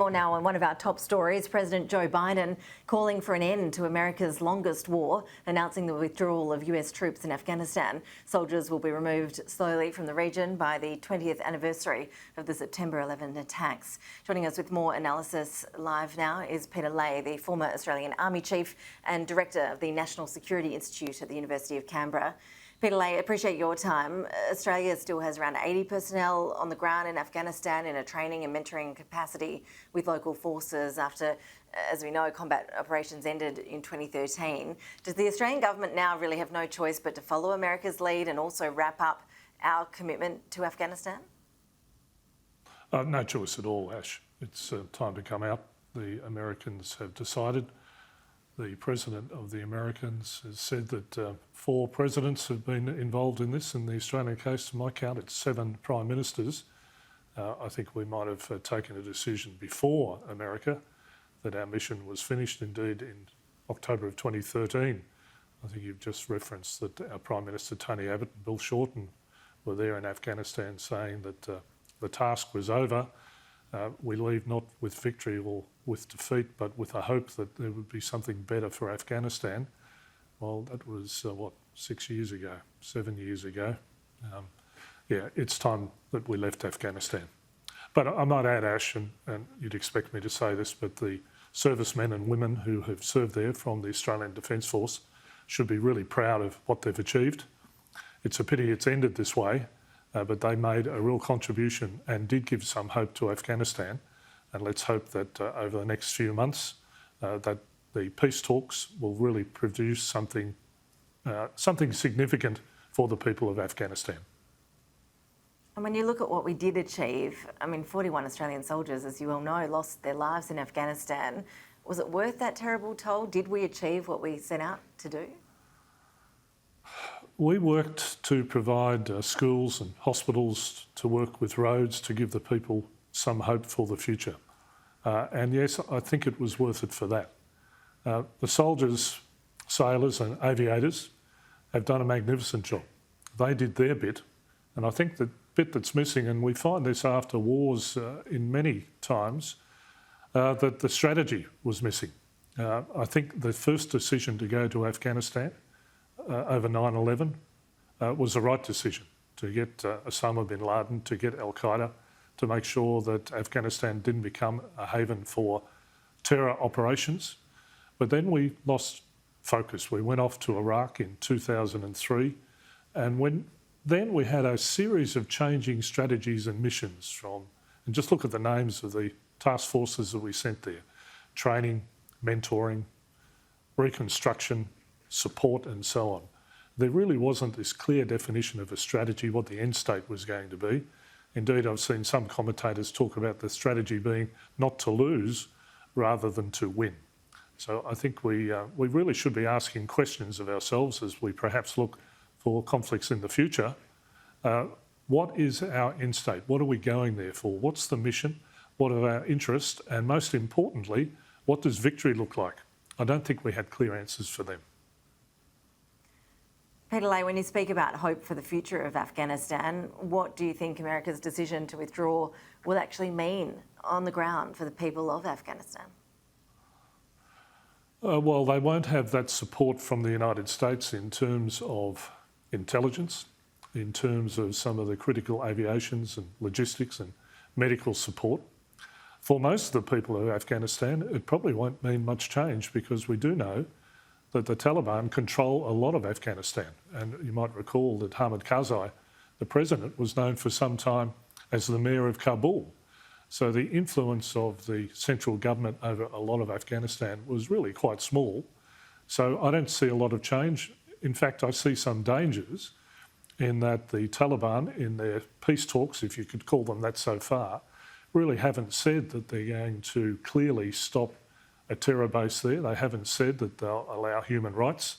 More now on one of our top stories, President Joe Biden calling for an end to America's longest war, announcing the withdrawal of US troops in Afghanistan. Soldiers will be removed slowly from the region by the 20th anniversary of the September 11 attacks. Joining us with more analysis live now is Peter Leahy, the former Australian Army Chief and Director of the National Security Institute at the University of Canberra. Peter Leahy, appreciate your time. Australia still has around 80 personnel on the ground in Afghanistan in a training and mentoring capacity with local forces after, as we know, combat operations ended in 2013. Does the Australian government now really have no choice but to follow America's lead and also wrap up our commitment to Afghanistan? No choice at all, Ash. It's time to come out. The Americans have decided. The President of the Americans has said that 4 presidents have been involved in this. In the Australian case, to my count, it's 7 prime ministers. I think we might have taken a decision before America that our mission was finished, indeed, in October of 2013. I think you've just referenced that our Prime Minister, Tony Abbott, and Bill Shorten were there in Afghanistan saying that the task was over. We leave not with victory or with defeat, but with a hope that there would be something better for Afghanistan. Well, that was, 6 years ago, 7 years ago. It's time that we left Afghanistan. But I might add, Ash, and you'd expect me to say this, but the servicemen and women who have served there from the Australian Defence Force should be really proud of what they've achieved. It's a pity it's ended this way. But they made a real contribution and did give some hope to Afghanistan. And let's hope that over the next few months that the peace talks will really produce something significant for the people of Afghanistan. And when you look at what we did achieve, 41 Australian soldiers, as you well know, lost their lives in Afghanistan. Was it worth that terrible toll? Did we achieve what we set out to do? We worked to provide schools and hospitals, to work with roads, to give the people some hope for the future. And yes, I think it was worth it for that. The soldiers, sailors and aviators have done a magnificent job. They did their bit. And I think the bit that's missing, and we find this after wars in many times, that the strategy was missing. I think the first decision to go to Afghanistan over 9/11 was the right decision to get Osama bin Laden, to get Al-Qaeda, to make sure that Afghanistan didn't become a haven for terror operations. But then we lost focus. We went off to Iraq in 2003, and then we had a series of changing strategies and missions and just look at the names of the task forces that we sent there: training, mentoring, reconstruction, support and so on. There really wasn't this clear definition of a strategy, what the end state was going to be. Indeed, I've seen some commentators talk about the strategy being not to lose rather than to win. So I think we really should be asking questions of ourselves as we perhaps look for conflicts in the future. What is our end state? What are we going there for? What's the mission? What are our interests? And most importantly, what does victory look like? I don't think we had clear answers for them. Peter Leahy, when you speak about hope for the future of Afghanistan, what do you think America's decision to withdraw will actually mean on the ground for the people of Afghanistan? Well, they won't have that support from the United States in terms of intelligence, in terms of some of the critical aviations and logistics and medical support. For most of the people of Afghanistan, it probably won't mean much change because we do know that the Taliban control a lot of Afghanistan. And you might recall that Hamid Karzai, the president, was known for some time as the mayor of Kabul. So the influence of the central government over a lot of Afghanistan was really quite small. So I don't see a lot of change. In fact, I see some dangers in that the Taliban, in their peace talks, if you could call them that so far, really haven't said that they're going to clearly stop a terror base there. They haven't said that they'll allow human rights.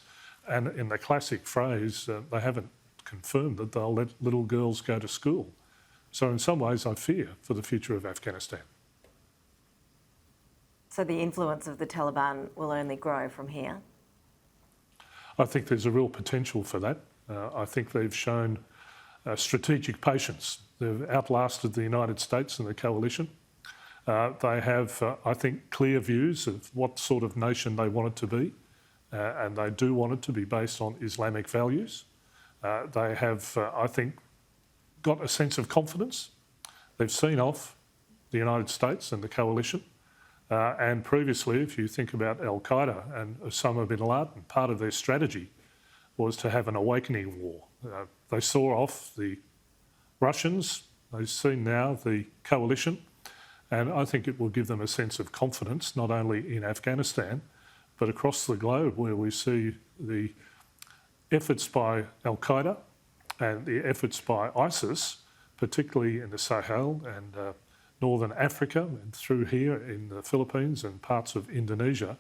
And in the classic phrase, they haven't confirmed that they'll let little girls go to school. So in some ways, I fear for the future of Afghanistan. So the influence of the Taliban will only grow from here? I think there's a real potential for that. I think they've shown strategic patience. They've outlasted the United States and the coalition. They have, I think, clear views of what sort of nation they want it to be, and they do want it to be based on Islamic values. They have, I think, got a sense of confidence. They've seen off the United States and the coalition. And previously, if you think about Al-Qaeda and Osama bin Laden, part of their strategy was to have an awakening war. They saw off the Russians, they've seen now the coalition, and I think it will give them a sense of confidence, not only in Afghanistan, but across the globe, where we see the efforts by Al-Qaeda and the efforts by ISIS, particularly in the Sahel and Northern Africa and through here in the Philippines and parts of Indonesia.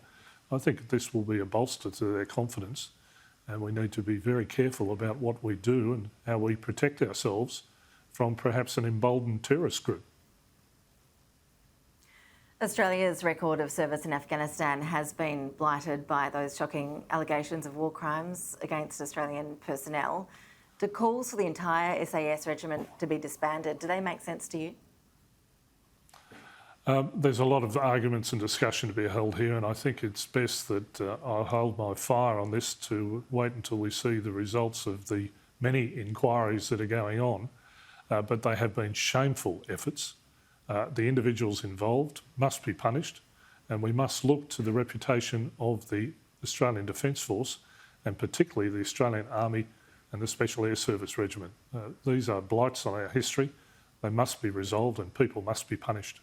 I think this will be a bolster to their confidence, and we need to be very careful about what we do and how we protect ourselves from perhaps an emboldened terrorist group. Australia's record of service in Afghanistan has been blighted by those shocking allegations of war crimes against Australian personnel. Do calls for the entire SAS regiment to be disbanded, do they make sense to you? There's a lot of arguments and discussion to be held here, and I think it's best that I hold my fire on this to wait until we see the results of the many inquiries that are going on. But they have been shameful efforts. The individuals involved must be punished, and we must look to the reputation of the Australian Defence Force, and particularly the Australian Army and the Special Air Service Regiment. These are blights on our history. They must be resolved and people must be punished.